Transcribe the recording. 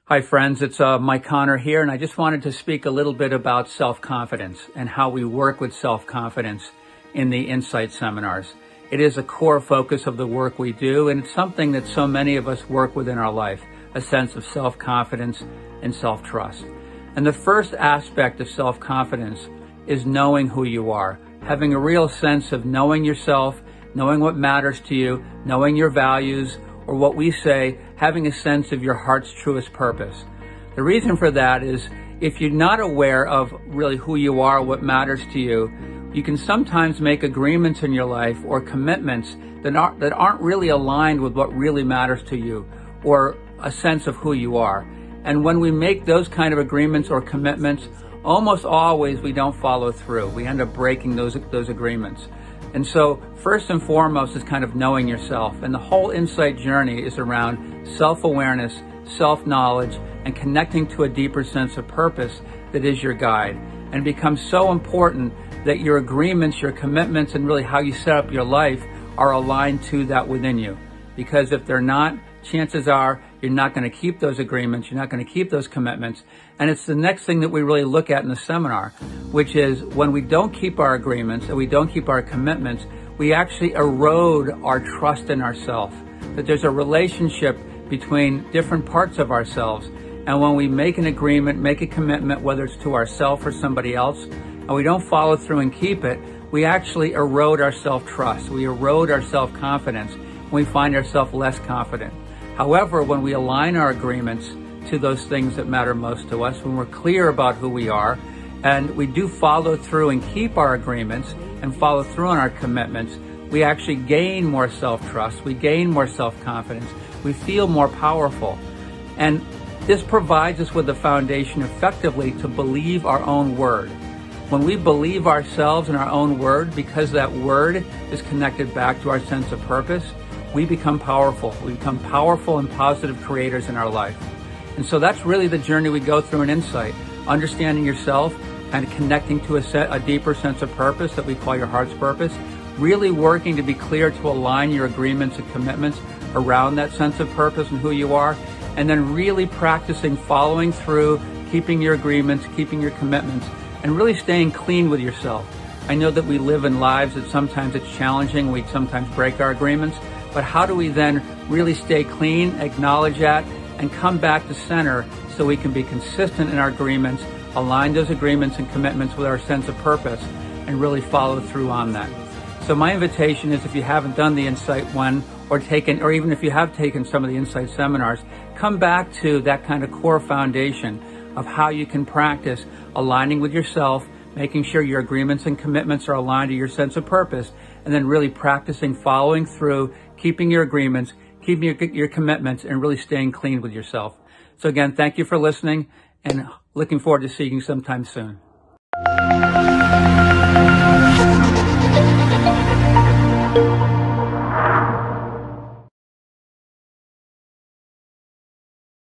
Hi friends, it's Mike Connor here, and I just wanted to speak a little bit about self-confidence and how we work with self-confidence in the Insight seminars. It is a core focus of the work we do, and it's something that so many of us work with in our life, a sense of self-confidence and self-trust. And the first aspect of self-confidence is knowing who you are, having a real sense of knowing yourself, knowing what matters to you, knowing your values, or what we say, having a sense of your heart's truest purpose. The reason for that is if you're not aware of really who you are, what matters to you, you can sometimes make agreements in your life or commitments that aren't really aligned with what really matters to you or a sense of who you are. And when we make those kind of agreements or commitments, almost always we don't follow through. We end up breaking those agreements. And so first and foremost is kind of knowing yourself. And the whole Insight journey is around self-awareness, self-knowledge, and connecting to a deeper sense of purpose that is your guide. And it becomes so important that your agreements, your commitments, and really how you set up your life are aligned to that within you. Because if they're not, chances are you're not going to keep those agreements, you're not going to keep those commitments. And it's the next thing that we really look at in the seminar, which is when we don't keep our agreements and we don't keep our commitments, we actually erode our trust in ourselves. That there's a relationship between different parts of ourselves. And when we make an agreement, make a commitment, whether it's to ourselves or somebody else, and we don't follow through and keep it, we actually erode our self-trust. We erode our self-confidence. We find ourselves less confident. However, when we align our agreements to those things that matter most to us, when we're clear about who we are, and we do follow through and keep our agreements and follow through on our commitments, we actually gain more self-trust, we gain more self-confidence, we feel more powerful. And this provides us with the foundation effectively to believe our own word. When we believe ourselves and our own word, because that word is connected back to our sense of purpose, we become powerful. We become powerful and positive creators in our life. And so that's really the journey we go through in Insight, understanding yourself, kind of connecting to a deeper sense of purpose that we call your heart's purpose, really working to be clear to align your agreements and commitments around that sense of purpose and who you are, and then really practicing following through, keeping your agreements, keeping your commitments, and really staying clean with yourself. I know that we live in lives that sometimes it's challenging, we sometimes break our agreements, but how do we then really stay clean, acknowledge that, and come back to center so we can be consistent in our agreements, align those agreements and commitments with our sense of purpose, and really follow through on that. So my invitation is, if you haven't done the Insight one or even if you have taken some of the Insight seminars, come back to that kind of core foundation of how you can practice aligning with yourself, making sure your agreements and commitments are aligned to your sense of purpose, and then really practicing following through, keeping your agreements, keeping your commitments, and really staying clean with yourself. So again, thank you for listening, and looking forward to seeing you sometime soon.